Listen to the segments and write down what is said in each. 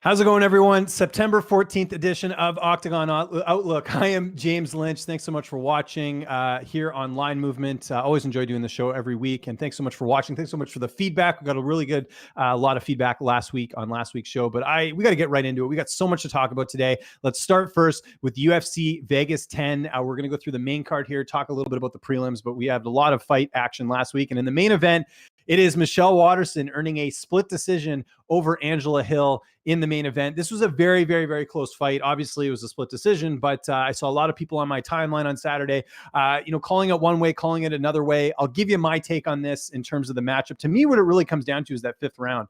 How's it going, everyone? September 14th edition of Octagon Outlook. I am James Lynch. Thanks so much for watching here on Line Movement. Always enjoy doing the show every week. And thanks so much for watching. Thanks so much for the feedback. We got a really good lot of feedback last week on last week's show. But we got to get right into it. We got so much to talk about today. Let's start first with UFC Vegas 10. We're going to go through the main card here, talk a little bit about the prelims. But we had a lot of fight action last week. And in the main event, it is Michelle Waterson earning a split decision over Angela Hill in the main event. This was a very, very, very close fight. Obviously, it was a split decision, but I saw a lot of people on my timeline on Saturday, calling it one way, calling it another way. I'll give you my take on this in terms of the matchup. To me, what it really comes down to is that fifth round.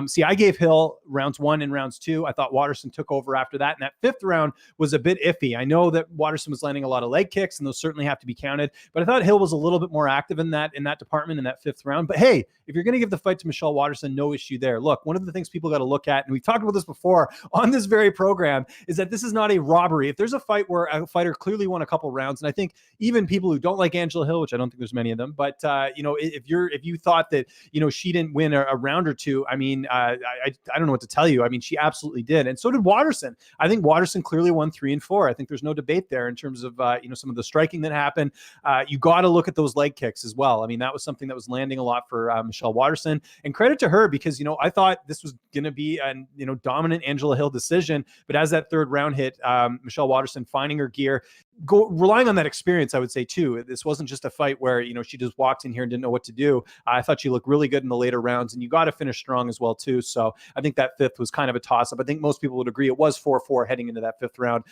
See, I gave Hill rounds 1 and rounds 2. I thought Waterson took over after that, and that fifth round was a bit iffy. I know that Waterson was landing a lot of leg kicks, and those certainly have to be counted, but I thought Hill was a little bit more active in that department in that fifth round. But hey, if you're going to give the fight to Michelle Waterson, no issue there. Look, one of the things people got to look at, and we've talked about this before on this very program, is that this is not a robbery. If there's a fight where a fighter clearly won a couple rounds, and I think even people who don't like Angela Hill, which I don't think there's many of them, but if you thought that she didn't win a round or two, I mean, I don't know what to tell you. I mean, she absolutely did, and so did Waterson. I think Waterson clearly won 3 and 4. I think there's no debate there in terms of some of the striking that happened. You got to look at those leg kicks as well. I mean, that was something that was landing a lot for Michelle Waterson, and credit to her because I thought this was going to be a dominant Angela Hill decision, but as that third round hit, Michelle Waterson finding her gear, relying on that experience, I would say too. This wasn't just a fight where she just walked in here and didn't know what to do. I thought she looked really good in the later rounds, and you got to finish strong as well too. So I think that fifth was kind of a toss-up. I think most people would agree it was 4-4 heading into that fifth round,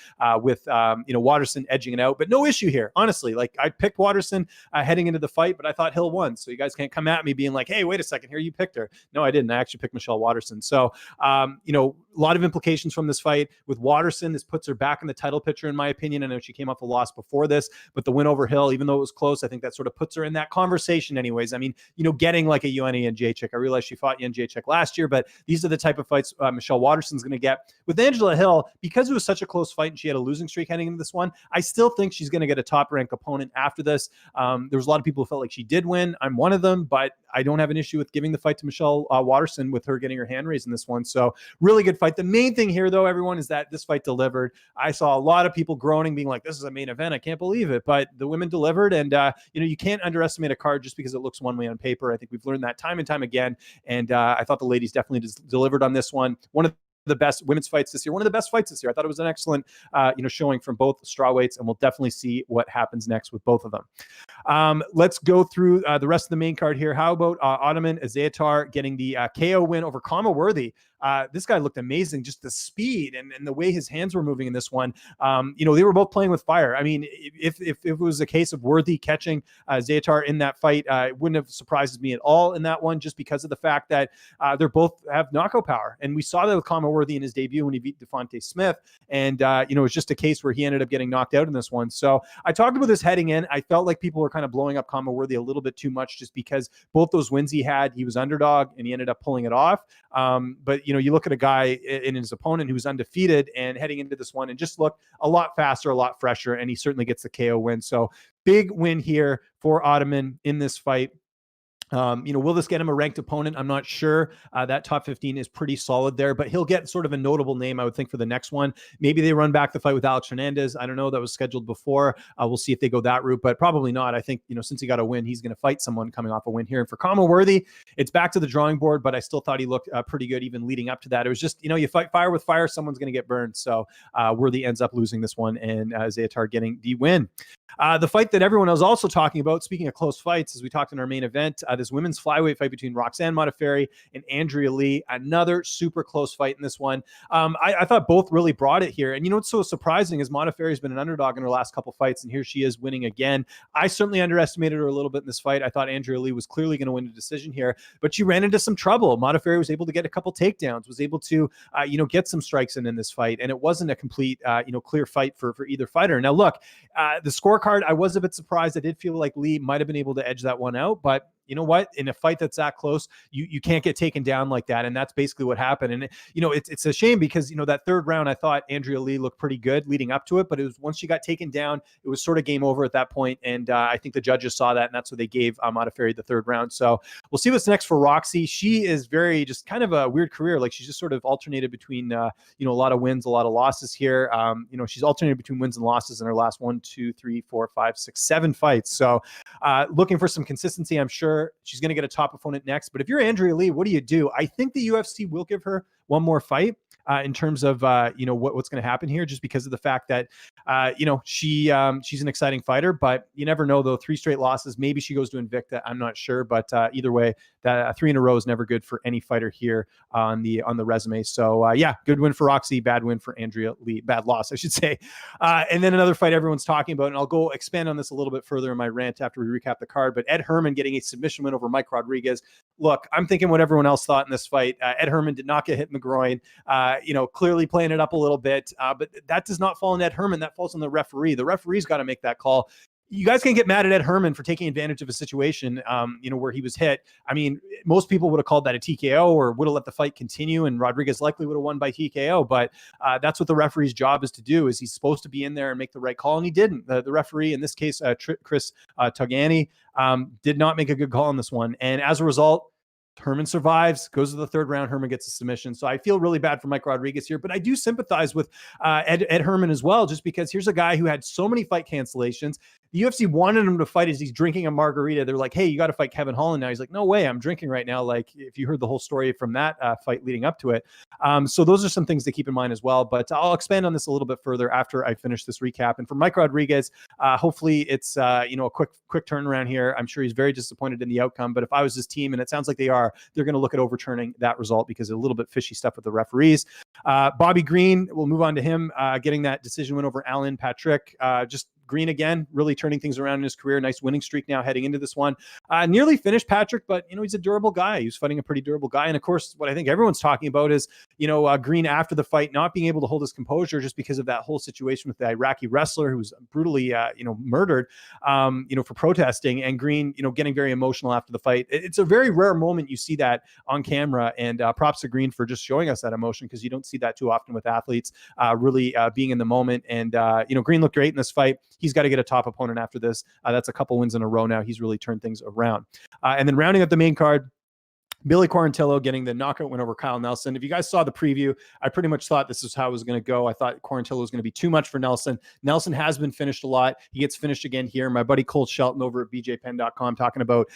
with Waterson edging it out, but no issue here. Honestly, like I picked Waterson heading into the fight, but I thought Hill won. So you guys can't come at me being like, hey, wait a second here, you picked her. No, I didn't. I actually picked Michelle Waterson. So a lot of implications from this fight with Waterson. This puts her back in the title picture, in my opinion. I know she came off a loss before this, but the win over Hill, even though it was close, I think that sort of puts her in that conversation anyways. I mean, getting like a Joanna Jędrzejczyk. I realize she fought Jędrzejczyk last year, but these are the type of fights Michelle Waterson's going to get. With Angela Hill, because it was such a close fight and she had a losing streak heading into this one, I still think she's going to get a top-ranked opponent after this. There was a lot of people who felt like she did win. I'm one of them, but I don't have an issue with giving the fight to Michelle Waterson with her getting her hand raised in this one. So really good fight. The main thing here, though, everyone, is that this fight delivered. I saw a lot of people groaning, being like, this is a main event. I can't believe it. But the women delivered. And, you can't underestimate a card just because it looks one way on paper. I think we've learned that time and time again. And I thought the ladies definitely delivered on this one. One of the best women's fights this year. One of the best fights this year. I thought it was an excellent, showing from both strawweights, and we'll definitely see what happens next with both of them. Let's go through the rest of the main card here. How about Ottoman Azayatar getting the KO win over Kama Worthy? This guy looked amazing. Just the speed and the way his hands were moving in this one. They were both playing with fire. I mean, if it was a case of Worthy catching Zayatar in that fight, it wouldn't have surprised me at all in that one, just because of the fact that they're both have knockout power. And we saw that with Kama Worthy in his debut when he beat Devontae Smith. And, it was just a case where he ended up getting knocked out in this one. So I talked about this heading in. I felt like people were kind of blowing up Kama Worthy a little bit too much, just because both those wins he had, he was underdog and he ended up pulling it off. But, you look at a guy in his opponent who was undefeated and heading into this one and just looked a lot faster, a lot fresher, and he certainly gets the KO win. So big win here for Ottoman in this fight. Will this get him a ranked opponent? I'm not sure. That top 15 is pretty solid there, but he'll get sort of a notable name, I would think, for the next one. Maybe they run back the fight with Alex Hernandez. I don't know. That was scheduled before. We'll see if they go that route, but probably not. I think, since he got a win, he's going to fight someone coming off a win here. And for Kama Worthy, it's back to the drawing board, but I still thought he looked pretty good even leading up to that. It was just, you fight fire with fire, someone's going to get burned. So Worthy ends up losing this one, and Zayatar getting the win. The fight that everyone was also talking about, speaking of close fights, as we talked in our main event, this women's flyweight fight between Roxanne Modafferi and Andrea Lee, another super close fight in this one. I thought both really brought it here. And what's so surprising is Modafferi's been an underdog in her last couple fights, and here she is winning again. I certainly underestimated her a little bit in this fight. I thought Andrea Lee was clearly going to win a decision here, but she ran into some trouble. Modafferi was able to get a couple takedowns, was able to, get some strikes in this fight, and it wasn't a complete, clear fight for either fighter. Now, look, the scorecard, I was a bit surprised. I did feel like Lee might have been able to edge that one out, but you know what? In a fight that's that close, you can't get taken down like that. And that's basically what happened. And, it's a shame because, that third round, I thought Andrea Lee looked pretty good leading up to it, but it was once she got taken down, it was sort of game over at that point. And I think the judges saw that, and that's what they gave MODAFFERI the third round. So we'll see what's next for Roxy. She is very just kind of a weird career. Like she's just sort of alternated between, a lot of wins, a lot of losses here. She's alternated between wins and losses in her last 1, 2, 3, 4, 5, 6, 7 fights. So looking for some consistency. I'm sure she's going to get a top opponent next. But if you're Andrea Lee, what do? I think the UFC will give her one more fight in terms of, what's going to happen here, just because of the fact that, she's an exciting fighter, but you never know though. 3 straight losses. Maybe she goes to Invicta. I'm not sure, but either way, that 3 in a row is never good for any fighter here on the resume. So good win for Roxy, bad win for Andrea Lee, bad loss, I should say. And then another fight everyone's talking about, and I'll go expand on this a little bit further in my rant after we recap the card, but Ed Herman getting a submission win over Mike Rodriguez. Look, I'm thinking what everyone else thought in this fight. Ed Herman did not get hit in the groin, clearly playing it up a little bit, but that does not fall on Ed Herman. That falls on the referee. The referee's got to make that call. You guys can get mad at Ed Herman for taking advantage of a situation, where he was hit. I mean, most people would have called that a TKO or would have let the fight continue, and Rodriguez likely would have won by TKO. But that's what the referee's job is to do. Is he's supposed to be in there and make the right call, and he didn't. The referee, in this case, Chris Togani, did not make a good call on this one, and as a result, Herman survives, goes to the third round. Herman gets a submission. So I feel really bad for Mike Rodriguez here, but I do sympathize with Ed Herman as well, just because here's a guy who had so many fight cancellations. The UFC wanted him to fight as he's drinking a margarita. They're like, hey, you got to fight Kevin Holland now. He's like, no way, I'm drinking right now. Like, if you heard the whole story from that fight leading up to it. So those are some things to keep in mind as well. But I'll expand on this a little bit further after I finish this recap. And for Mike Rodriguez, hopefully it's a quick turnaround here. I'm sure he's very disappointed in the outcome. But if I was his team, and it sounds like they are, they're going to look at overturning that result because of a little bit fishy stuff with the referees. Bobby Green, we'll move on to him getting that decision win over Alan Patrick. Just Green again, really turning things around in his career. Nice winning streak now heading into this one. Nearly finished Patrick, but he's a durable guy. He's fighting a pretty durable guy. And of course, what I think everyone's talking about is, Green after the fight not being able to hold his composure just because of that whole situation with the Iraqi wrestler who was brutally, murdered, for protesting, and Green, getting very emotional after the fight. It's a very rare moment you see that on camera, and props to Green for just showing us that emotion, because you don't see that too often with athletes really being in the moment. And, Green looked great in this fight. He's got to get a top opponent after this. That's a couple wins in a row now. He's really turned things around. And then rounding up the main card, Billy Quarantillo getting the knockout win over Kyle Nelson. If you guys saw the preview, I pretty much thought this is how it was going to go. I thought Quarantillo was going to be too much for Nelson. Nelson has been finished a lot. He gets finished again here. My buddy Cole Shelton over at bjpen.com talking about,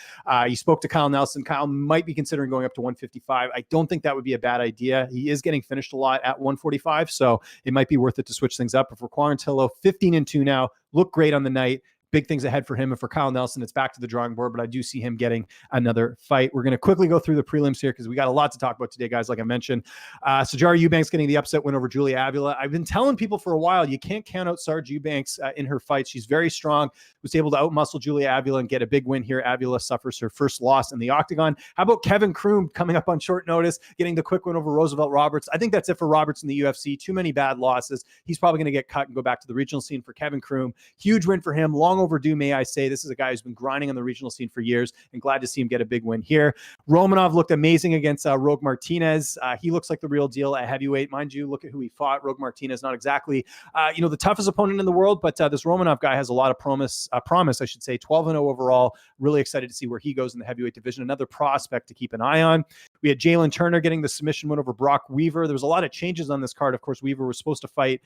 he spoke to Kyle Nelson. Kyle might be considering going up to 155. I don't think that would be a bad idea. He is getting finished a lot at 145, so it might be worth it to switch things up. But for Quarantillo, 15-2 now, look great on the night. Big things ahead for him. And for Kyle Nelson, it's back to the drawing board, but I do see him getting another fight. We're going to quickly go through the prelims here because we got a lot to talk about today, guys, like I mentioned. Sijara Eubanks getting the upset win over Julia Avila. I've been telling people for a while, you can't count out Sarge Eubanks in her fights. She's very strong, was able to outmuscle Julia Avila and get a big win here. Avila suffers her first loss in the octagon. How about Kevin Kroom coming up on short notice, getting the quick win over Roosevelt Roberts? I think that's it for Roberts in the UFC. Too many bad losses. He's probably going to get cut and go back to the regional scene. For Kevin Kroom, huge win for him. Long overdue, may I say. This is a guy who's been grinding on the regional scene for years, and glad to see him get a big win here. Romanov looked amazing against Rogue Martinez. He looks like the real deal at heavyweight. Mind you, look at who he fought. Rogue Martinez, not exactly, the toughest opponent in the world, but this Romanov guy has a lot of promise, I should say. 12-0 overall. Really excited to see where he goes in the heavyweight division. Another prospect to keep an eye on. We had Jalen Turner getting the submission win over Brock Weaver. There was a lot of changes on this card. Of course, Weaver was supposed to fight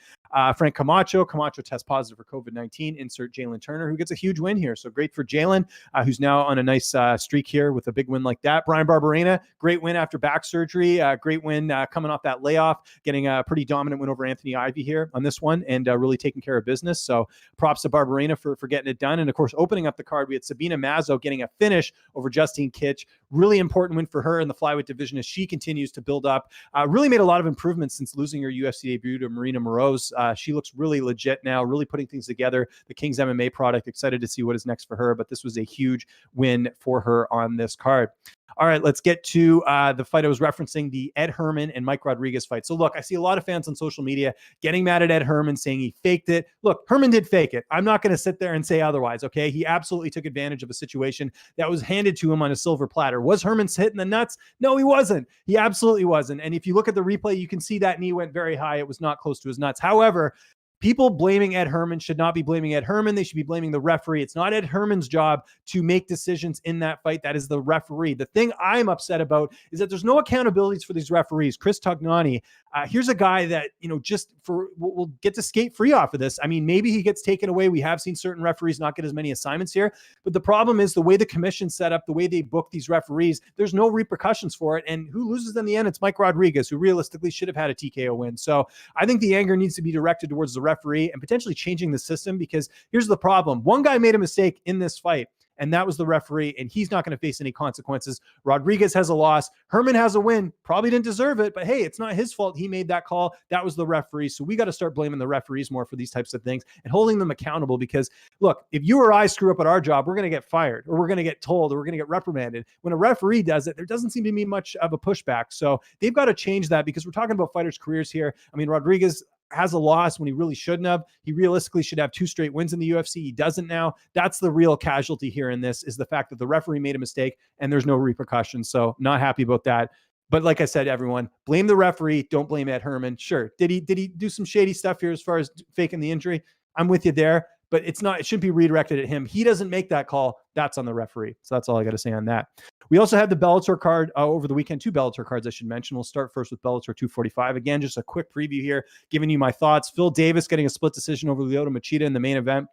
Frank Camacho. Camacho tests positive for COVID-19. Insert Jalen Turner, who gets a huge win here. So great for Jalen, who's now on a nice streak here with a big win like that. Brian Barberena, great win after back surgery. Great win coming off that layoff, getting a pretty dominant win over Anthony Ivy here on this one, and really taking care of business. So props to Barberena for getting it done. And of course, opening up the card, we had Sabina Mazo getting a finish over Justine Kitch. Really important win for her in the flyweight division as she continues to build up. Really made a lot of improvements since losing her UFC debut to Marina Moroz. She looks really legit now, really putting things together. The King's MMA product. Excited to see what is next for her, but this was a huge win for her on this card. All right, let's get to the fight I was referencing, the Ed Herman and Mike Rodriguez fight. So look, I see a lot of fans on social media getting mad at Ed Herman, saying he faked it. Look, Herman did fake it. I'm not going to sit there and say otherwise, okay? He absolutely took advantage of a situation that was handed to him on a silver platter. Was Herman hitting the nuts? No, he wasn't. He absolutely wasn't. And if you look at the replay, you can see that knee went very high. It was not close to his nuts. However, people blaming Ed Herman should not be blaming Ed Herman. They should be blaming the referee. It's not Ed Herman's job to make decisions in that fight. That is the referee. The thing I'm upset about is that there's no accountabilities for these referees. Chris Tognani, here's a guy that, just will get to skate free off of this. I mean, maybe he gets taken away. We have seen certain referees not get as many assignments here, but the problem is the way the commission's set up, the way they book these referees, there's no repercussions for it. And who loses in the end? It's Mike Rodriguez, who realistically should have had a TKO win. So I think the anger needs to be directed towards the referee and potentially changing the system, because here's the problem. One guy made a mistake in this fight, and that was the referee, and he's not going to face any consequences. Rodriguez has a loss. Herman has a win. Probably didn't deserve it, but hey, it's not his fault. He made that call. That was the referee. So we got to start blaming the referees more for these types of things and holding them accountable, because look, if you or I screw up at our job, we're going to get fired, or we're going to get told, or we're going to get reprimanded. When a referee does it, there doesn't seem to be much of a pushback. So they've got to change that, because we're talking about fighters' careers here. I mean, Rodriguez has a loss when he really shouldn't have. He realistically should have 2 straight wins in the UFC. He doesn't now. That's the real casualty here in this, is the fact that the referee made a mistake and there's no repercussions. So not happy about that. But like I said, everyone, blame the referee. Don't blame Ed Herman. Sure. Did he do some shady stuff here as far as faking the injury? I'm with you there, but it shouldn't be redirected at him. He doesn't make that call. That's on the referee. So that's all I got to say on that. We also had the Bellator card over the weekend, 2 Bellator cards I should mention. We'll start first with Bellator 245. Again, just a quick preview here, giving you my thoughts. Phil Davis getting a split decision over Lyoto Machida in the main event.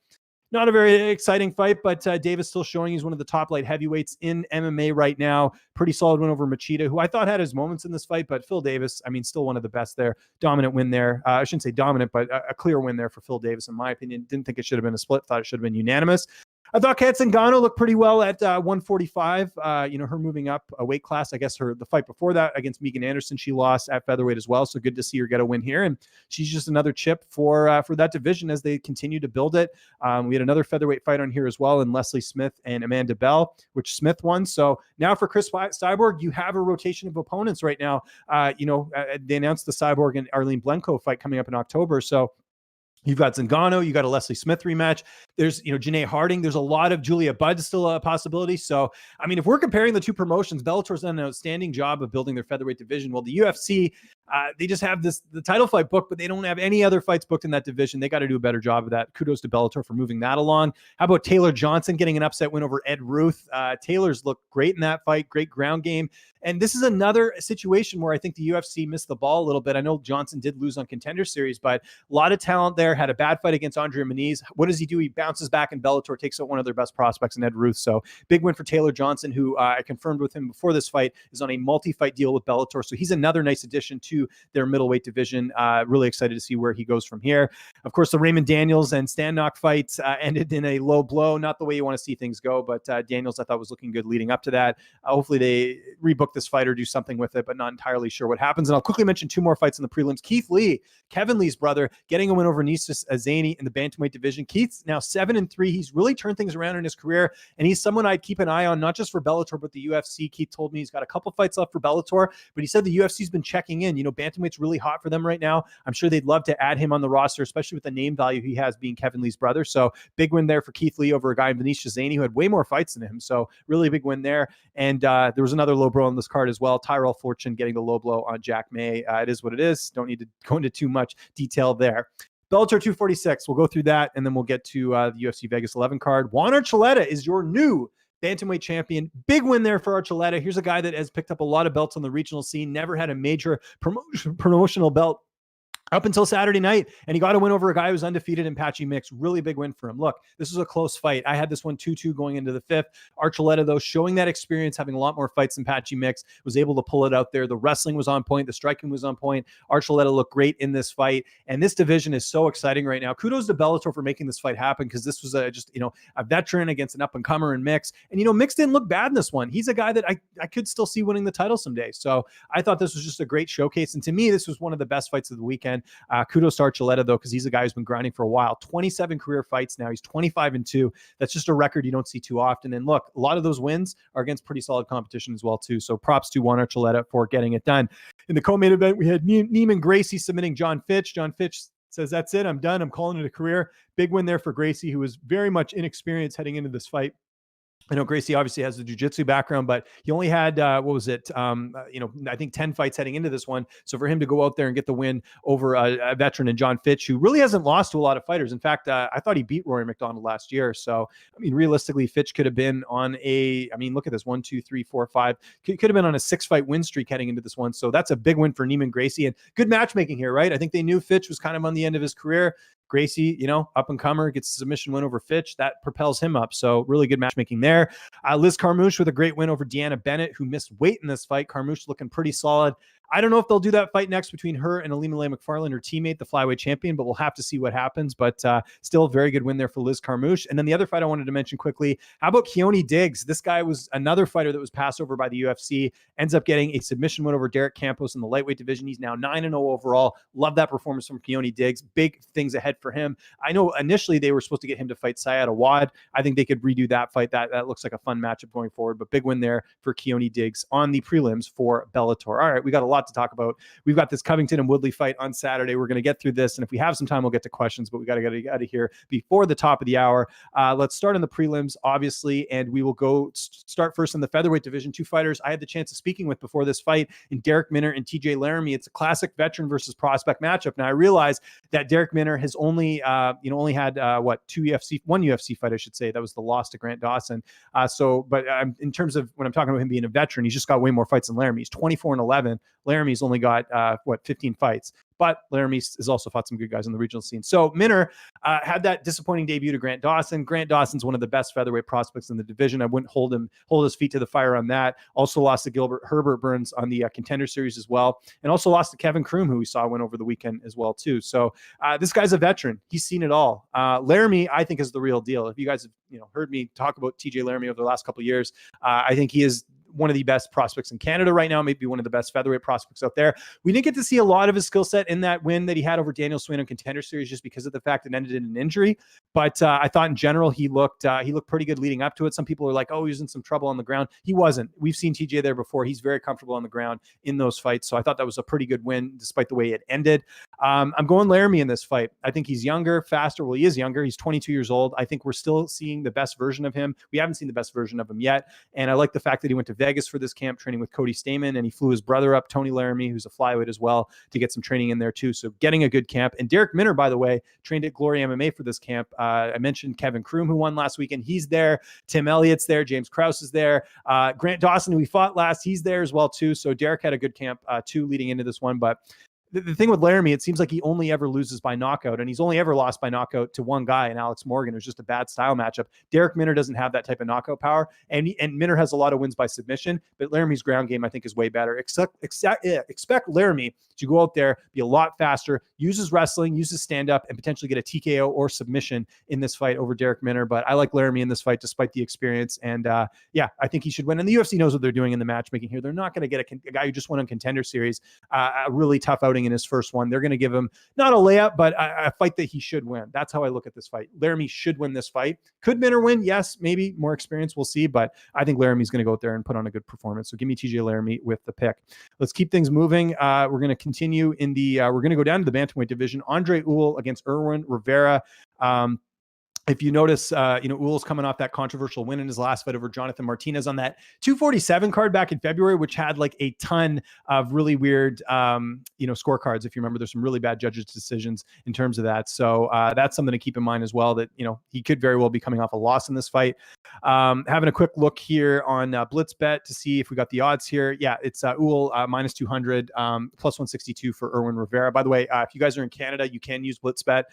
Not a very exciting fight, but Davis still showing he's one of the top light heavyweights in MMA right now. Pretty solid win over Machida, who I thought had his moments in this fight, but Phil Davis, I mean, still one of the best there. Dominant win there. I shouldn't say dominant, but a clear win there for Phil Davis, in my opinion. Didn't think it should have been a split. Thought it should have been unanimous. I thought Kat Zingano looked pretty well at 145. Her moving up a weight class. I guess the fight before that against Megan Anderson, she lost at featherweight as well. So good to see her get a win here. And she's just another chip for that division as they continue to build it. We had another featherweight fight on here as well in Leslie Smith and Amanda Bell, which Smith won. So now for Chris Cyborg, you have a rotation of opponents right now. They announced the Cyborg and Arlene Blenko fight coming up in October. So you've got Zingano, you got a Leslie Smith rematch. There's, Janae Harding. There's a lot of Julia Budd still a possibility. So, I mean, if we're comparing the two promotions, Bellator's done an outstanding job of building their featherweight division. Well, the UFC, they just have the title fight booked, but they don't have any other fights booked in that division. They got to do a better job of that. Kudos to Bellator for moving that along. How about Taylor Johnson getting an upset win over Ed Ruth? Taylor's looked great in that fight, great ground game. And this is another situation where I think the UFC missed the ball a little bit. I know Johnson did lose on Contender Series, but a lot of talent there. Had a bad fight against Andrea Muniz. What does he do? He bounces back in Bellator, takes out one of their best prospects in Ed Ruth. So big win for Taylor Johnson, who I confirmed with him before this fight is on a multi-fight deal with Bellator. So he's another nice addition to their middleweight division. Really excited to see where he goes from here. Of course, the Raymond Daniels and Stannock fight ended in a low blow. Not the way you want to see things go, but Daniels I thought was looking good leading up to that. Hopefully they rebook this fight or do something with it, but not entirely sure what happens. And I'll quickly mention 2 more fights in the prelims. Keith Lee, Kevin Lee's brother, getting a win over Nistas Azani in the bantamweight division. Keith's now 7-3. He's really turned things around in his career, and he's someone I'd keep an eye on, not just for Bellator, but the UFC. Keith told me he's got a couple fights left for Bellator, but he said the UFC's been checking in. Bantamweight's really hot for them right now. I'm sure they'd love to add him on the roster, especially with the name value he has being Kevin Lee's brother. So big win there for Keith Lee over a guy in Vanish Shazani who had way more fights than him. So really big win there. And there was another low blow on this card as well. Tyrell Fortune getting the low blow on Jack May. It is what it is. Don't need to go into too much detail there. Bellator 246. We'll go through that, and then we'll get to the UFC Vegas 11 card. Juan Archuleta is your new bantamweight champion. Big win there for Archuleta. Here's a guy that has picked up a lot of belts on the regional scene, never had a major promotional belt up until Saturday night, and he got a win over a guy who's undefeated in Patchy Mix. Really big win for him. Look, this was a close fight. I had this one 2-2 going into the 5th. Archuleta, though, showing that experience, having a lot more fights than Patchy Mix, was able to pull it out there. The wrestling was on point. The striking was on point. Archuleta looked great in this fight, and this division is so exciting right now. Kudos to Bellator for making this fight happen, because this was a veteran against an up-and-comer in Mix. And, Mix didn't look bad in this one. He's a guy that I could still see winning the title someday. So I thought this was just a great showcase, and to me, this was one of the best fights of the weekend. weekend. Kudos to Archuleta, though, because he's a guy who's been grinding for a while. 27 career fights now. He's 25-2. That's just a record you don't see too often. And look, a lot of those wins are against pretty solid competition as well, too. So props to Juan Archuleta for getting it done. In the co-main event, we had Neiman Gracie submitting John Fitch. John Fitch says, that's it. I'm done. I'm calling it a career. Big win there for Gracie, who was very much inexperienced heading into this fight. I know Gracie obviously has the jiu-jitsu background, but he only had, I think 10 fights heading into this one. So for him to go out there and get the win over a veteran in John Fitch, who really hasn't lost to a lot of fighters. In fact, I thought he beat Rory McDonald last year. So, I mean, realistically, Fitch could have been on look at this, 1, 2, 3, 4, 5, could have been on a 6-fight win streak heading into this one. So that's a big win for Neiman Gracie, and good matchmaking here, right? I think they knew Fitch was kind of on the end of his career. Gracie, up and comer, gets a submission win over Fitch. That propels him up. So really good matchmaking there. Liz Carmouche with a great win over Deanna Bennett, who missed weight in this fight. Carmouche looking pretty solid. I don't know if they'll do that fight next between her and Alima Leigh McFarland, her teammate, the flyweight champion, but we'll have to see what happens. But still a very good win there for Liz Carmouche. And then the other fight I wanted to mention quickly, how about Keone Diggs? This guy was another fighter that was passed over by the UFC, ends up getting a submission win over Derek Campos in the lightweight division. He's now 9-0 overall. Love that performance from Keone Diggs. Big things ahead for him. I know initially they were supposed to get him to fight Syed Awad. I think they could redo that fight. That looks like a fun matchup going forward, but big win there for Keone Diggs on the prelims for Bellator. All right, we got a lot to talk about. We've got this Covington and Woodley fight on Saturday. We're going to get through this, and if we have some time, we'll get to questions, but we got to get out of here before the top of the hour. Let's start on the prelims, obviously, and we will go start first in the featherweight division. Two fighters I had the chance of speaking with before this fight, in Darrick Minner and TJ Laramie. It's a classic veteran versus prospect matchup. Now, I realize that Darrick Minner has only had one UFC fight, I should say. That was the loss to Grant Dawson. But in terms of when I'm talking about him being a veteran, he's just got way more fights than Laramie. He's 24-11. Laramie's only got 15 fights, but Laramie has also fought some good guys in the regional scene. So Minner had that disappointing debut to Grant Dawson. Grant Dawson's one of the best featherweight prospects in the division. I wouldn't hold his feet to the fire on that. Also lost to Herbert Burns on the Contender Series as well, and also lost to Kevin Kroom, who we saw win over the weekend as well too. So this guy's a veteran. He's seen it all. Laramie, I think, is the real deal. If you guys have heard me talk about TJ Laramie over the last couple of years, I think he is one of the best prospects in Canada right now, maybe one of the best featherweight prospects out there. We didn't get to see a lot of his skill set in that win that he had over Daniel Swain on Contender Series, just because of the fact it ended in an injury. But I thought in general, he looked pretty good leading up to it. Some people are like, oh, he was in some trouble on the ground. He wasn't. We've seen TJ there before. He's very comfortable on the ground in those fights. So I thought that was a pretty good win, despite the way it ended. I'm going Laramie in this fight. I think he's younger, faster. Well, he is younger. He's 22 years old. I think we're still seeing the best version of him. We haven't seen the best version of him yet. And I like the fact that he went to Vegas for this camp, training with Cody Stamen, and he flew his brother up, Tony Laramie, who's a flyweight as well, to get some training in there too. So getting a good camp. And Darrick Minner, by the way, trained at Glory MMA for this camp. I mentioned Kevin Kroom, who won last weekend. He's there. Tim Elliott's there. James Krause is there. Grant Dawson, who we fought last, he's there as well too. So Darrick had a good camp too leading into this one. But the thing with Laramie, it seems like he only ever loses by knockout, and he's only ever lost by knockout to one guy, in Alex Morgan. It was just a bad style matchup. Darrick Minner doesn't have that type of knockout power, and Minner has a lot of wins by submission, but Laramie's ground game, I think, is way better. Expect Laramie to go out there, be a lot faster, use his wrestling, use his stand-up, and potentially get a TKO or submission in this fight over Darrick Minner. But I like Laramie in this fight, despite the experience, and I think he should win. And the UFC knows what they're doing in the matchmaking here. They're not going to get a guy who just won on Contender Series a really tough outing in his first one. They're going to give him not a layup, but a fight that he should win. That's how I look at this fight. Laramie should win this fight. Could Minner win? Yes, maybe more experience. We'll see. But I think Laramie's going to go out there and put on a good performance. So give me TJ Laramie with the pick. Let's keep things moving. We're going to continue in the, we're going to go down to the bantamweight division. Andre Ewell against Erwin Rivera. If you notice, Ewell's coming off that controversial win in his last fight over Jonathan Martinez on that 247 card back in February, which had like a ton of really weird, scorecards. If you remember, there's some really bad judges' decisions in terms of that. So that's something to keep in mind as well, that, he could very well be coming off a loss in this fight. Having a quick look here on BlitzBet to see if we got the odds here. Yeah, it's Ewell minus 200, plus 162 for Erwin Rivera. By the way, if you guys are in Canada, you can use BlitzBet.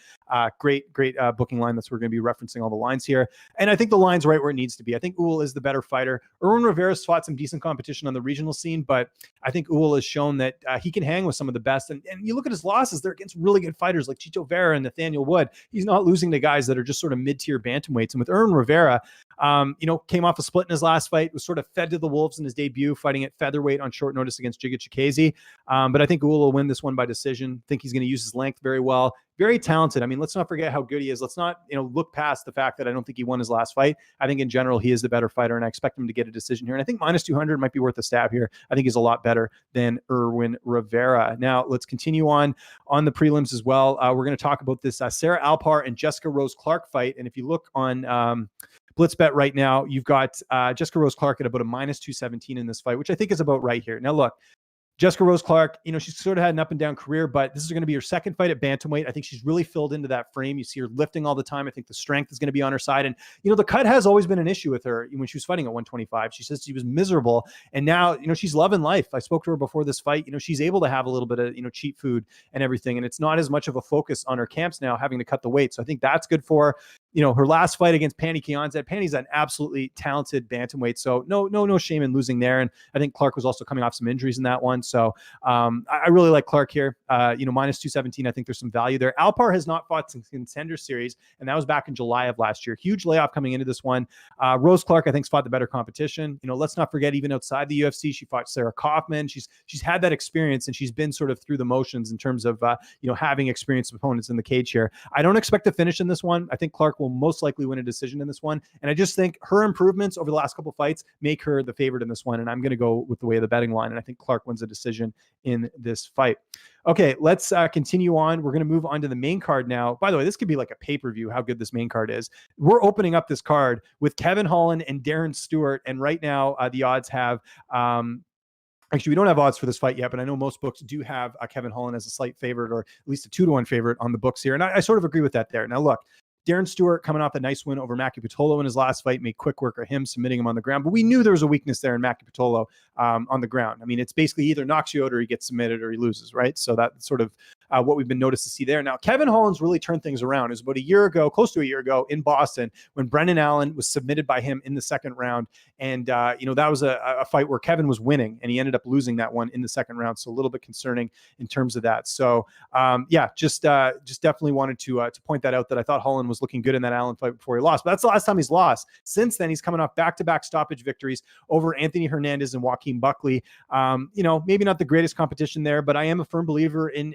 Great booking line. That's where we're going to be referencing all the lines here. And I think the line's right where it needs to be. I think Ewell is the better fighter. Erwin Rivera's fought some decent competition on the regional scene, but I think Ewell has shown that he can hang with some of the best. And you look at his losses, they're against really good fighters like Chito Vera and Nathaniel Wood. He's not losing to guys that are just sort of mid-tier bantamweights. And with Erwin Rivera, Came off a split in his last fight, was sort of fed to the wolves in his debut, fighting at featherweight on short notice against Giga Chikadze. But I think Ula will win this one by decision. I think he's going to use his length very well. Very talented. I mean, let's not forget how good he is. Let's not, look past the fact that I don't think he won his last fight. I think in general, he is the better fighter, and I expect him to get a decision here. And I think minus 200 might be worth a stab here. I think he's a lot better than Irwin Rivera. Now, let's continue on the prelims as well. We're going to talk about this Sarah Alpar and Jessica Rose Clark fight. And if you look on BlitzBet right now, you've got Jessica Rose Clark at about a minus 217 in this fight, which I think is about right here. Now, look, Jessica Rose Clark, she's sort of had an up and down career, but this is going to be her second fight at bantamweight. I think she's really filled into that frame. You see her lifting all the time. I think the strength is going to be on her side. And, the cut has always been an issue with her when she was fighting at 125. She says she was miserable. And now, she's loving life. I spoke to her before this fight. She's able to have a little bit of, cheap food and everything. And it's not as much of a focus on her camps now having to cut the weight. So I think that's good for her. Her last fight against Pani Kianzad. Pani's an absolutely talented bantamweight. So no shame in losing there. And I think Clark was also coming off some injuries in that one. So I really like Clark here. Minus 217. I think there's some value there. Alpar has not fought since Contender Series, and that was back in July of last year. Huge layoff coming into this one. Rose Clark, I think, fought the better competition. Let's not forget, even outside the UFC, she fought Sarah Kaufman. She's had that experience, and she's been sort of through the motions in terms of having experienced opponents in the cage here. I don't expect to finish in this one. I think Clark will most likely win a decision in this one. And I just think her improvements over the last couple of fights make her the favorite in this one. And I'm going to go with the way of the betting line. And I think Clark wins a decision in this fight. Okay, let's continue on. We're going to move on to the main card now. By the way, this could be like a pay-per-view, how good this main card is. We're opening up this card with Kevin Holland and Darren Stewart. And right now, the odds have... Actually, we don't have odds for this fight yet, but I know most books do have Kevin Holland as a slight favorite, or at least a 2-1 favorite on the books here. And I sort of agree with that there. Now, look, Darren Stewart coming off a nice win over Maki Pitolo in his last fight, made quick work of him, submitting him on the ground. But we knew there was a weakness there in Maki Pitolo on the ground. I mean, it's basically either knocks you out or he gets submitted or he loses, right? So that's sort of what we've been noticed to see there. Now, Kevin Holland's really turned things around. It was about a year ago, close to a year ago in Boston, when Brendan Allen was submitted by him in the second round. And, that was a fight where Kevin was winning, and he ended up losing that one in the second round. So a little bit concerning in terms of that. So, just definitely wanted to point that out, that I thought Holland was looking good in that Allen fight before he lost. But that's the last time he's lost. Since then, he's coming off back-to-back stoppage victories over Anthony Hernandez and Joaquin Buckley. Maybe not the greatest competition there, but I am a firm believer in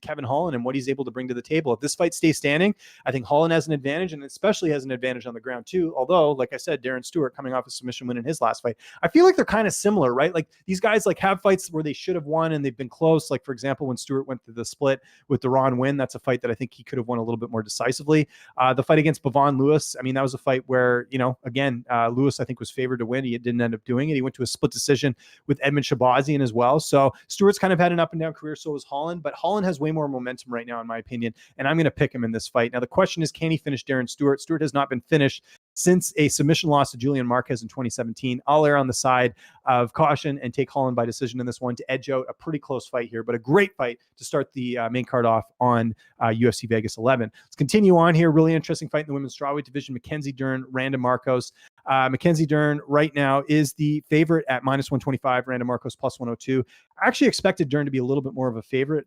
Kevin Holland and what he's able to bring to the table. If this fight stays standing, I think Holland has an advantage, and especially has an advantage on the ground too. Although, like I said, Darren Stewart coming off a submission win in his last fight, I feel like they're kind of similar, right? Like these guys have fights where they should have won and they've been close. Like for example, when Stewart went to the split with Deron Wynn, that's a fight that I think he could have won a little bit more decisively. The fight against Bavon Lewis, I mean, that was a fight where, again, Lewis I think was favored to win. He didn't end up doing it. He went to a split decision with Edmund Shabazian as well. So Stewart's kind of had an up and down career. So has Holland, but Holland has way more momentum right now, in my opinion, and I'm going to pick him in this fight. Now, the question is, can he finish Darren Stewart? Stewart has not been finished since a submission loss to Julian Marquez in 2017. I'll err on the side of caution and take Holland by decision in this one to edge out a pretty close fight here, but a great fight to start the main card off on UFC Vegas 11. Let's continue on here. Really interesting fight in the women's strawweight division. Mackenzie Dern, Randa Markos. Mackenzie Dern right now is the favorite at minus 125, Randa Markos plus 102. I actually expected Dern to be a little bit more of a favorite.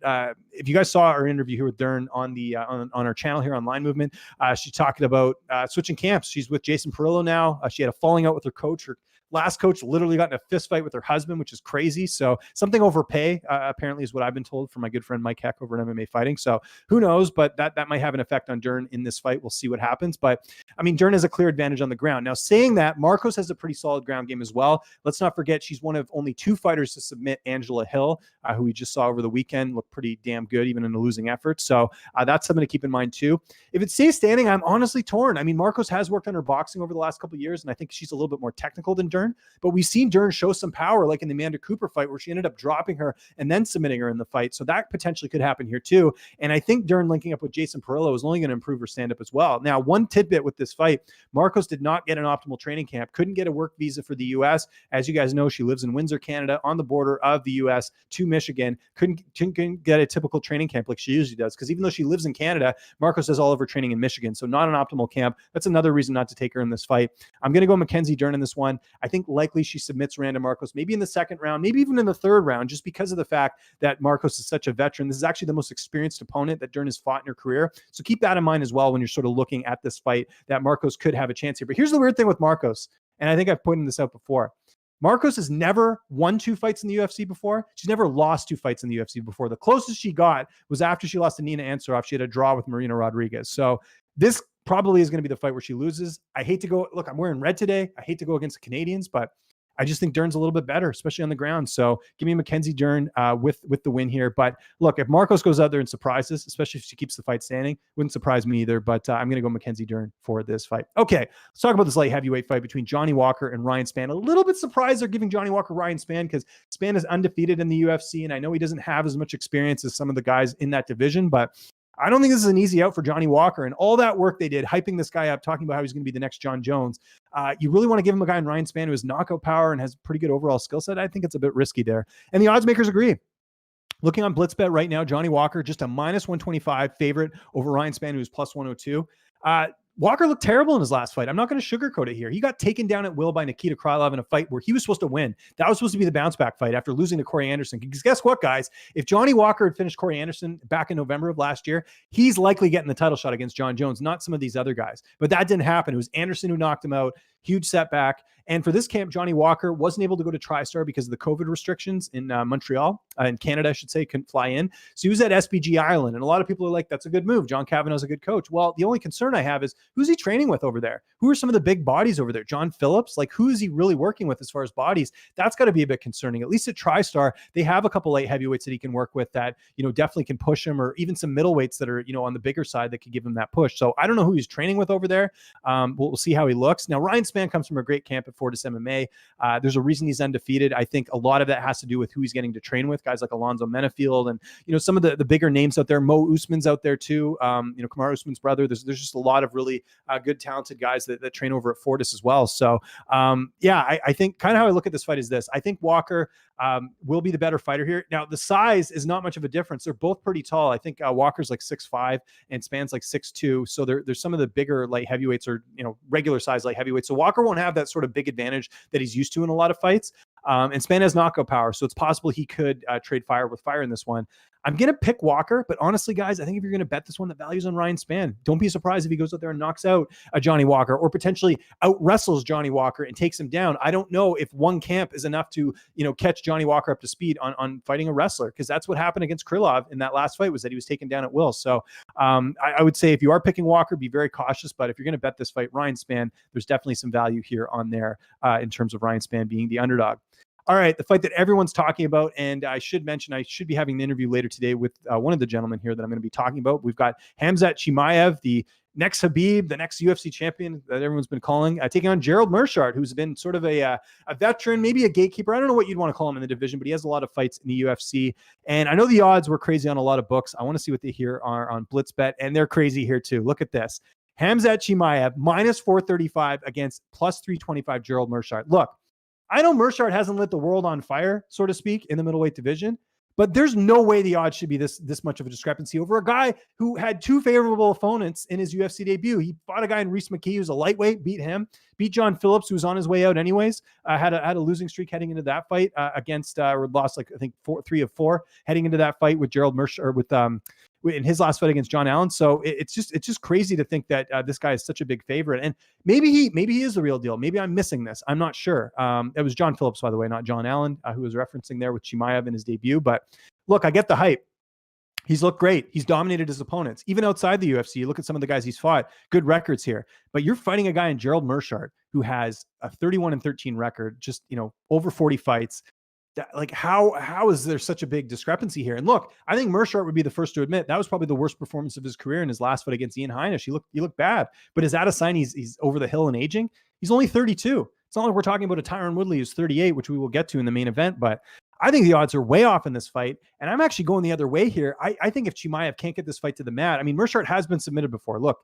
If you guys saw our interview here with Dern on the on our channel here on Line Movement, she's talking about switching camps. She's with Jason Perillo now. She had a falling out with her coach. Her last coach literally got in a fist fight with her husband, which is crazy. So something over pay, apparently, is what I've been told from my good friend Mike Heck over at MMA Fighting. So who knows, but that might have an effect on Dern in this fight. We'll see what happens. But I mean, Dern has a clear advantage on the ground. Now, saying that, Markos has a pretty solid ground game as well. Let's not forget, she's one of only 2 fighters to submit Angela Hill, who we just saw over the weekend, looked pretty damn good, even in a losing effort. So that's something to keep in mind too. If it stays standing, I'm honestly torn. I mean, Markos has worked on her boxing over the last couple of years, and I think she's a little bit more technical than Dern. But we've seen Dern show some power, like in the Amanda Cooper fight, where she ended up dropping her and then submitting her in the fight. So that potentially could happen here too. And I think Dern linking up with Jason Perillo is only going to improve her stand-up as well. Now, one tidbit with this fight, Markos did not get an optimal training camp, couldn't get a work visa for the U.S. As you guys know, she lives in Windsor, Canada, on the border of the U.S. to Michigan. Couldn't get a typical training camp like she usually does, because even though she lives in Canada, Markos does all of her training in Michigan. So not an optimal camp. That's another reason not to take her in this fight. I'm going to go Mackenzie Dern in this one. I think likely she submits Randa Markos, maybe in the second round, maybe even in the third round, just because of the fact that Markos is such a veteran. This is actually the most experienced opponent that DERN has fought in her career. So keep that in mind as well when you're sort of looking at this fight, that Markos could have a chance here. But here's the weird thing with Markos, and I think I've pointed this out before. Markos has never won 2 fights in the UFC before. She's never lost 2 fights in the UFC before. The closest she got was after she lost to Nina Ansaroff. She had a draw with Marina Rodriguez. So this probably is going to be the fight where she loses. I hate to go, look, I'm wearing red today. I hate to go against the Canadians, but I just think DERN's a little bit better, especially on the ground. So give me Mackenzie Dern with the win here. But look, if Markos goes out there and surprises, especially if she keeps the fight standing, wouldn't surprise me either. But I'm going to go Mackenzie Dern for this fight. Okay, let's talk about this light heavyweight fight between Johnny Walker and Ryan Spann. A little bit surprised they're giving Johnny Walker Ryan Spann because Spann is undefeated in the UFC, and I know he doesn't have as much experience as some of the guys in that division, but I don't think this is an easy out for Johnny Walker, and all that work they did hyping this guy up, talking about how he's going to be the next John Jones. You really want to give him a guy in Ryan Spann who has knockout power and has pretty good overall skill set. I think it's a bit risky there. And the odds makers agree. Looking on BlitzBet right now, Johnny Walker just a -125 favorite over Ryan Spann, who's +102. Walker looked terrible in his last fight. I'm not going to sugarcoat it here. He got taken down at will by Nikita Krylov in a fight where he was supposed to win. That was supposed to be the bounce back fight after losing to Corey Anderson. Because guess what, guys? If Johnny Walker had finished Corey Anderson back in November of last year, he's likely getting the title shot against John Jones, not some of these other guys. But that didn't happen. It was Anderson who knocked him out. Huge setback. And for this camp, Johnny Walker wasn't able to go to TriStar because of the COVID restrictions in Montreal, in Canada, I should say, couldn't fly in. So he was at SBG Ireland. And a lot of people are like, that's a good move. John Kavanaugh's a good coach. Well, the only concern I have is who's he training with over there? Who are some of the big bodies over there? John Phillips? Like, who is he really working with as far as bodies? That's got to be a bit concerning. At least at TriStar, they have a couple light heavyweights that he can work with that, definitely can push him, or even some middleweights that are, on the bigger side that could give him that push. So I don't know who he's training with over there. We'll see how he looks. Now, Ryan Spann comes from a great camp at Fortis MMA. There's a reason he's undefeated. I think a lot of that has to do with who he's getting to train with, guys like Alonzo Menefield and, some of the bigger names out there. Mo Usman's out there too. Kamaru Usman's brother. There's just a lot of really good, talented guys that train over at Fortis as well. So, I think kind of how I look at this fight is this. I think Walker will be the better fighter here. Now, the size is not much of a difference. They're both pretty tall. I think Walker's like 6'5" and Spann's like 6'2". So there's some of the bigger light heavyweights or, regular size light heavyweights. So Walker won't have that sort of big advantage that he's used to in a lot of fights. And Spann has knockout power, so it's possible he could trade fire with fire in this one. I'm going to pick Walker, but honestly, guys, I think if you're going to bet this one, the value's on Ryan Spann. Don't be surprised if he goes out there and knocks out a Johnny Walker or potentially out wrestles Johnny Walker and takes him down. I don't know if one camp is enough to, catch Johnny Walker up to speed on fighting a wrestler, because that's what happened against Krylov in that last fight, was that he was taken down at will. So I would say if you are picking Walker, be very cautious, but if you're going to bet this fight, Ryan Spann, there's definitely some value here on there in terms of Ryan Spann being the underdog. All right, the fight that everyone's talking about, and I should mention, I should be having an interview later today with one of the gentlemen here that I'm going to be talking about. We've got Khamzat Chimaev, the next Khabib, the next UFC champion that everyone's been calling, taking on Gerald Meerschaert, who's been sort of a veteran, maybe a gatekeeper. I don't know what you'd want to call him in the division, but he has a lot of fights in the UFC. And I know the odds were crazy on a lot of books. I want to see what they here are on BlitzBet, and they're crazy here too. Look at this. Khamzat Chimaev, -435 against +325 Gerald Meerschaert. Look, I know Meerschaert hasn't lit the world on fire, so to speak, in the middleweight division, but there's no way the odds should be this much of a discrepancy over a guy who had 2 favorable opponents in his UFC debut. He fought a guy in Reese McKee, who's a lightweight, beat him, beat John Phillips, who was on his way out anyways, had a losing streak heading into that fight against, or lost like, I think 3 of 4 heading into that fight with Gerald Meerschaert, with in his last fight against John Allen. So it's just crazy to think that this guy is such a big favorite. And maybe he is the real deal. Maybe I'm missing this. I'm not sure. It was John Phillips, by the way, not John Allen, who was referencing there with Chimaev in his debut. But look, I get the hype. He's looked great. He's dominated his opponents. Even outside the UFC, you look at some of the guys he's fought, good records here. But you're fighting a guy in Gerald Meerschaert who has a 31-13 record, just, over 40 fights. Like, how is there such a big discrepancy here? And look, I think Meerschaert would be the first to admit that was probably the worst performance of his career in his last fight against Ian Heinisch. He looked bad, but is that a sign he's over the hill and aging? He's only 32. It's not like we're talking about a Tyron Woodley who's 38, which we will get to in the main event, but I think the odds are way off in this fight, and I'm actually going the other way here. I think if Chimaev can't get this fight to the mat, I mean, Meerschaert has been submitted before. Look,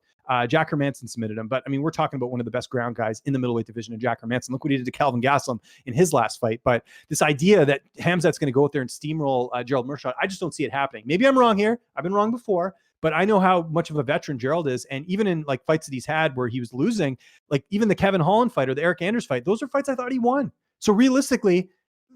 Jack Hermanson submitted him, but I mean, we're talking about one of the best ground guys in the middleweight division in Jack Hermanson. Look what he did to Calvin Gastelum in his last fight. But this idea that Khamzat's going to go out there and steamroll Gerald Meerschaert, I just don't see it happening. Maybe I'm wrong here. I've been wrong before, but I know how much of a veteran Gerald is. And even in like fights that he's had where he was losing, like even the Kevin Holland fight or the Eric Anders fight, those are fights I thought he won. So realistically,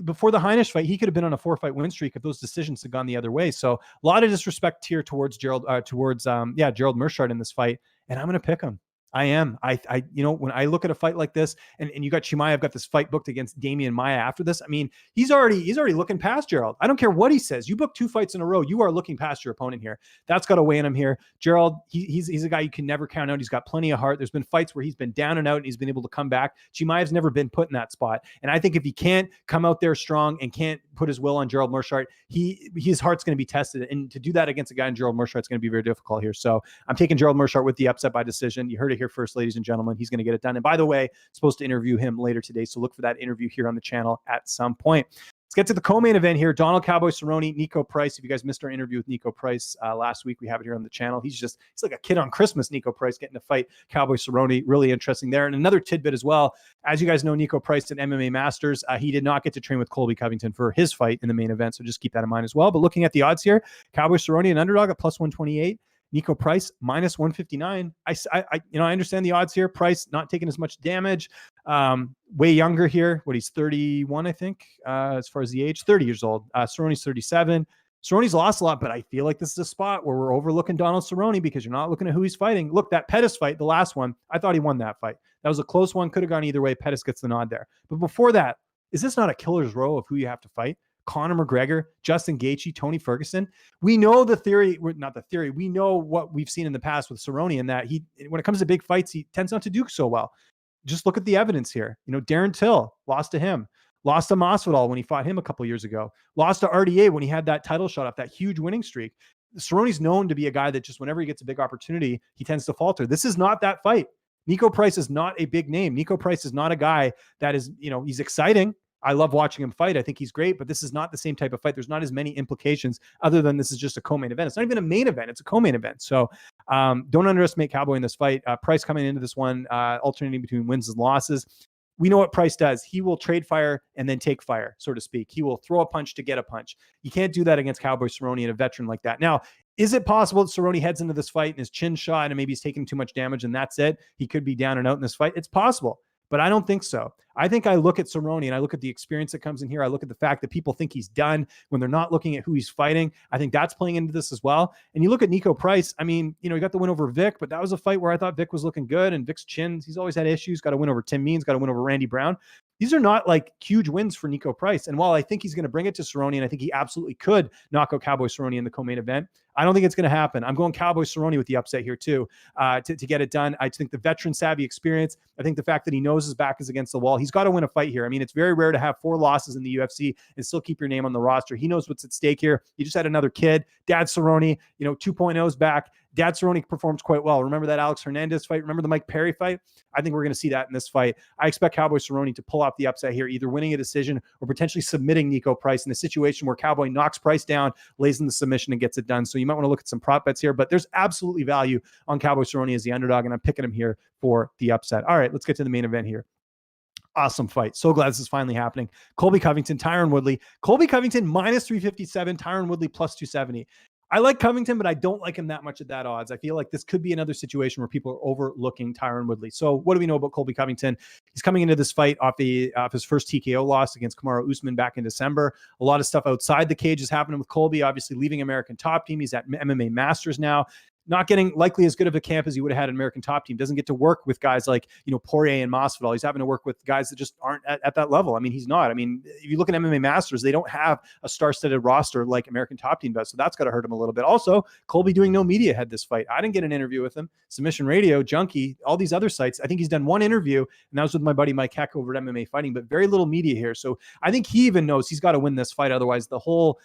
before the Heinisch fight, he could have been on a 4-fight win streak if those decisions had gone the other way. So a lot of disrespect here towards Gerald, Gerald Meerschaert in this fight. And I'm going to pick him. I am. You know, when I look at a fight like this, and you got Chimaev got this fight booked against Damian Maia after this. I mean, he's already looking past Gerald. I don't care what he says. You book 2 fights in a row, you are looking past your opponent here. That's got to weigh in him here. Gerald, he's a guy you can never count out. He's got plenty of heart. There's been fights where he's been down and out and he's been able to come back. Chimaev's never been put in that spot. And I think if he can't come out there strong and can't put his will on Gerald Meerschaert, his heart's going to be tested. And to do that against a guy in Gerald Meerschaert is going to be very difficult here. So I'm taking Gerald Meerschaert with the upset by decision. You heard it here first, ladies and gentlemen. He's going to get it done. And by the way, supposed to interview him later today. So look for that interview here on the channel at some point. Let's get to the co-main event here. Donald Cowboy Cerrone, Niko Price. If you guys missed our interview with Niko Price last week, we have it here on the channel. He's like a kid on Christmas, Niko Price, getting to fight Cowboy Cerrone. Really interesting there. And another tidbit as well. As you guys know, Niko Price did MMA Masters. He did not get to train with Colby Covington for his fight in the main event. So just keep that in mind as well. But looking at the odds here, Cowboy Cerrone, an underdog at +128. Niko Price -159. I understand the odds here. Price not taking as much damage. Way younger here. He's 31, I think, as far as the age. 30 years old. Cerrone's 37. Cerrone's lost a lot, but I feel like this is a spot where we're overlooking Donald Cerrone because you're not looking at who he's fighting. Look, that Pettis fight, the last one, I thought he won that fight. That was a close one. Could have gone either way. Pettis gets the nod there. But before that, is this not a killer's row of who you have to fight? Conor McGregor, Justin Gaethje, Tony Ferguson. We know the theory, not the theory. We know what we've seen in the past with Cerrone, and that when it comes to big fights, he tends not to do so well. Just look at the evidence here. You know, Darren Till lost to him, lost to Masvidal when he fought him a couple years ago, lost to RDA when he had that title shot off that huge winning streak. Cerrone's known to be a guy that just whenever he gets a big opportunity, he tends to falter. This is not that fight. Niko Price is not a big name. Niko Price is not a guy that is, he's exciting. I love watching him fight. I think he's great, but this is not the same type of fight. There's not as many implications other than this is just a co-main event. It's not even a main event. It's a co-main event. So don't underestimate Cowboy in this fight. Price coming into this one, alternating between wins and losses. We know what Price does. He will trade fire and then take fire, so to speak. He will throw a punch to get a punch. You can't do that against Cowboy Cerrone and a veteran like that. Now, is it possible that Cerrone heads into this fight and his chin shot and maybe he's taking too much damage and that's it? He could be down and out in this fight. It's possible. But I don't think so. I think I look at Cerrone and I look at the experience that comes in here. I look at the fact that people think he's done when they're not looking at who he's fighting. I think that's playing into this as well. And you look at Niko Price. I mean, he got the win over Vic, but that was a fight where I thought Vic was looking good. And Vic's chin, he's always had issues. Got a win over Tim Means, got a win over Randy Brown. These are not like huge wins for Niko Price. And while I think he's going to bring it to Cerrone, and I think he absolutely could knock out Cowboy Cerrone in the co-main event, I don't think it's going to happen. I'm going Cowboy Cerrone with the upset here too, to get it done. I think the veteran savvy experience, I think the fact that he knows his back is against the wall, he's got to win a fight here. I mean, it's very rare to have 4 losses in the UFC and still keep your name on the roster. He knows what's at stake here. He just had another kid, Dad Cerrone, 2.0's back. Dad Cerrone performs quite well. Remember that Alex Hernandez fight? Remember the Mike Perry fight? I think we're going to see that in this fight. I expect Cowboy Cerrone to pull off the upset here, either winning a decision or potentially submitting Niko Price in a situation where Cowboy knocks Price down, lays in the submission, and gets it done. So you might want to look at some prop bets here, but there's absolutely value on Cowboy Cerrone as the underdog, and I'm picking him here for the upset. All right, let's get to the main event here. Awesome fight. So glad this is finally happening. Colby Covington, Tyron Woodley. Colby Covington -357, Tyron Woodley +270. I like Covington, but I don't like him that much at that odds. I feel like this could be another situation where people are overlooking Tyron Woodley. So what do we know about Colby Covington? He's coming into this fight off his first TKO loss against Kamaru Usman back in December. A lot of stuff outside the cage is happening with Colby, obviously leaving American Top Team. He's at MMA Masters now. Not getting likely as good of a camp as he would have had an American Top Team. Doesn't get to work with guys like, Poirier and Masvidal. He's having to work with guys that just aren't at that level. I mean, he's not. I mean, if you look at MMA Masters, they don't have a star-studded roster like American Top Team does. So that's got to hurt him a little bit. Also, Colby doing no media had this fight. I didn't get an interview with him. Submission Radio, Junkie, all these other sites. I think he's done one interview, and that was with my buddy Mike Heck over at MMA Fighting, but very little media here. So I think he even knows he's got to win this fight. Otherwise, the whole,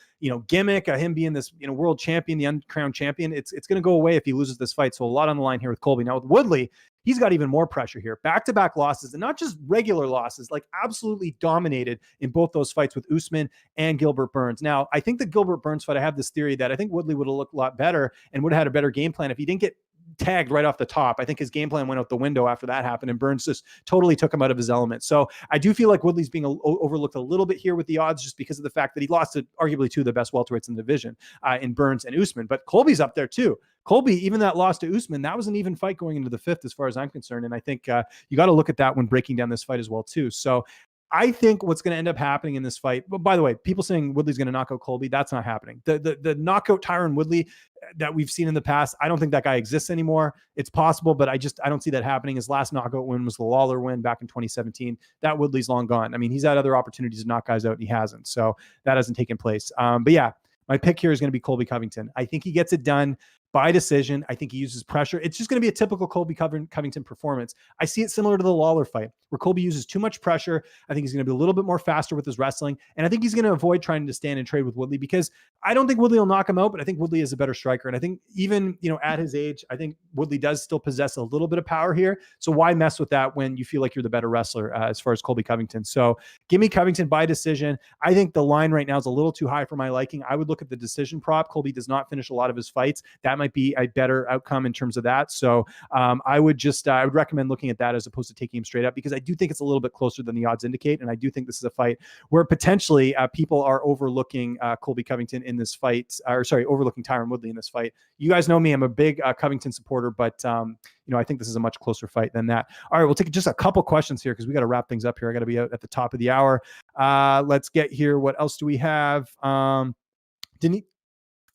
gimmick of him being this, world champion, the uncrowned champion, it's going to go away if he loses this fight. So a lot on the line here with Colby. Now with Woodley, he's got even more pressure here. Back-to-back losses, and not just regular losses, like absolutely dominated in both those fights with Usman and Gilbert Burns. Now, I think the Gilbert Burns fight, I have this theory that I think Woodley would have looked a lot better and would have had a better game plan if he didn't get tagged right off the top. I think his game plan went out the window after that happened, and Burns just totally took him out of his element. So I do feel like Woodley's being overlooked a little bit here with the odds, just because of the fact that he lost to arguably two of the best welterweights in the division in Burns and Usman. But Colby's up there too. Colby, even that loss to Usman, that was an even fight going into the fifth, as far as I'm concerned. And I think you got to look at that when breaking down this fight as well too. So I think what's going to end up happening in this fight, but by the way, people saying Woodley's going to knock out Colby, that's not happening. The knockout Tyron Woodley that we've seen in the past, I don't think that guy exists anymore. It's possible, but I don't see that happening. His last knockout win was the Lawler win back in 2017. That Woodley's long gone. I mean, he's had other opportunities to knock guys out and he hasn't. So that hasn't taken place. But yeah, my pick here is going to be Colby Covington. I think he gets it done by decision. I think he uses pressure. It's just going to be a typical Colby Covington performance. I see it similar to the Lawler fight, where Colby uses too much pressure. I think he's going to be a little bit more faster with his wrestling. And I think he's going to avoid trying to stand and trade with Woodley, because I don't think Woodley will knock him out, but I think Woodley is a better striker. And I think even, at his age, I think Woodley does still possess a little bit of power here. So why mess with that when you feel like you're the better wrestler as far as Colby Covington? So give me Covington by decision. I think the line right now is a little too high for my liking. I would look at the decision prop. Colby does not finish a lot of his fights. That might be a better outcome in terms of that. So I would recommend looking at that as opposed to taking him straight up, because I do think it's a little bit closer than the odds indicate. And I do think this is a fight where potentially people are overlooking Colby Covington in this fight, overlooking Tyron Woodley in this fight. You guys know me, I'm a big Covington supporter, but I think this is a much closer fight than that. All right, we'll take just a couple questions here because we got to wrap things up here. I got to be out at the top of the hour. Let's get here. What else do we have?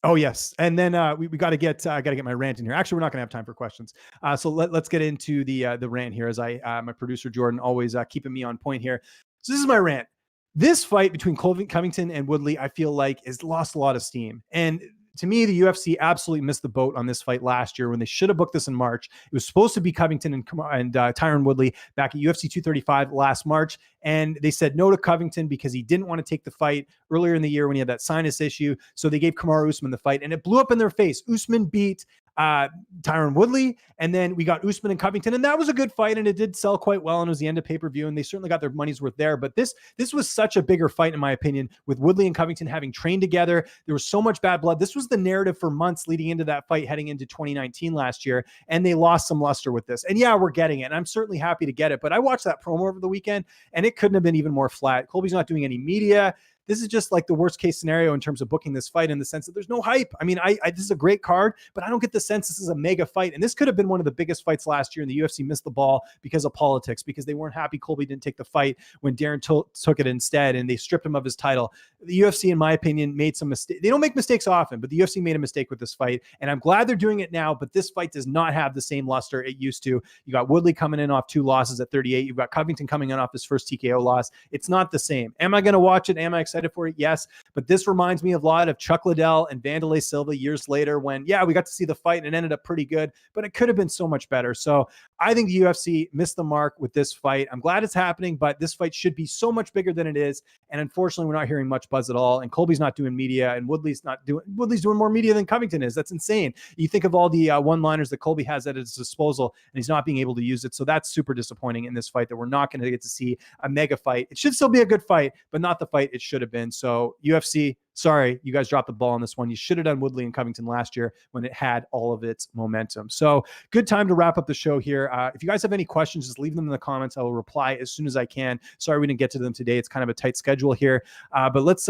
Oh yes, and then we got to get my rant in here. Actually, we're not going to have time for questions, so let's get into the rant here. As my producer Jordan always keeping me on point here. So this is my rant. This fight between Covington and Woodley, I feel like, has lost a lot of steam. And to me, the UFC absolutely missed the boat on this fight last year when they should have booked this in March. It was supposed to be Covington and Tyron Woodley back at UFC 235 last March. And they said no to Covington because he didn't want to take the fight earlier in the year when he had that sinus issue. So they gave Kamaru Usman the fight, and it blew up in their face. Usman beat Tyron Woodley, and then we got Usman and Covington, and that was a good fight, and it did sell quite well, and it was the end of pay-per-view, and they certainly got their money's worth there. But this was such a bigger fight, in my opinion, with Woodley and Covington having trained together. There was so much bad blood. This was the narrative for months leading into that fight heading into 2019 last year, and they lost some luster with this. And yeah, we're getting it, and I'm certainly happy to get it, but I watched that promo over the weekend, and it couldn't have been even more flat. Colby's not doing any media. This is just like the worst case scenario in terms of booking this fight, in the sense that there's no hype. I mean, this is a great card, but I don't get the sense this is a mega fight. And this could have been one of the biggest fights last year, and the UFC missed the ball because of politics, because they weren't happy Colby didn't take the fight when DERN took it instead, and they stripped him of his title. The UFC, in my opinion, made some mistakes. They don't make mistakes often, but the UFC made a mistake with this fight, and I'm glad they're doing it now, but this fight does not have the same luster it used to. You got Woodley coming in off 2 losses at 38. You've got Covington coming in off his first TKO loss. It's not the same. Am I going to watch it? Am I excited for it? Yes. But this reminds me a lot of Chuck Liddell and Wanderlei Silva years later, when, yeah, we got to see the fight and it ended up pretty good, but it could have been so much better. So I think the UFC missed the mark with this fight. I'm glad it's happening, but this fight should be so much bigger than it is. And unfortunately, we're not hearing much buzz at all. And Colby's not doing media, and Woodley's doing more media than Covington is. That's insane. You think of all the one-liners that Colby has at his disposal, and he's not being able to use it. So that's super disappointing in this fight, that we're not going to get to see a mega fight. It should still be a good fight, but not the fight it should have been. So UFC, sorry, you guys dropped the ball on this one. You should have done Woodley and Covington last year when it had all of its momentum. So good time to wrap up the show here. If you guys have any questions, just leave them in the comments. I will reply as soon as I can. Sorry we didn't get to them today. It's kind of a tight schedule here, but let's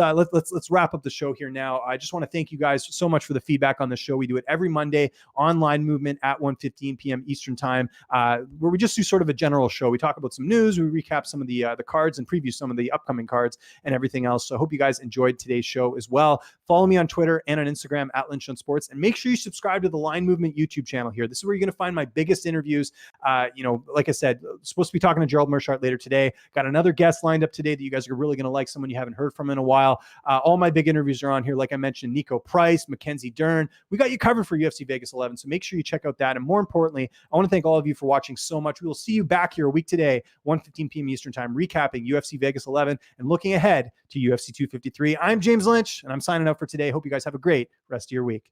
wrap up the show here now. I just want to thank you guys so much for the feedback on the show. We do it every Monday, online movement at 1:15 p.m. Eastern time, where we just do sort of a general show. We talk about some news, we recap some of the cards, and preview some of the upcoming cards and everything else. So I hope you guys enjoyed today's show as well. Follow me on Twitter and on Instagram at Lynch on Sports, and make sure you subscribe to the Line Movement YouTube channel here. This is where you're going to find my biggest interviews. Like I said, supposed to be talking to Gerald Meerschaert later today. Got another guest lined up today that you guys are really going to like, someone you haven't heard from in a while. All my big interviews are on here. Like I mentioned, Niko Price, Mackenzie Dern. We got you covered for UFC Vegas 11, so make sure you check out that. And more importantly, I want to thank all of you for watching so much. We will see you back here a week today, 1:15 p.m. Eastern time, recapping UFC Vegas 11 and looking ahead to UFC 253. I'm James Lynch, and I'm signing up for today. Hope you guys have a great rest of your week.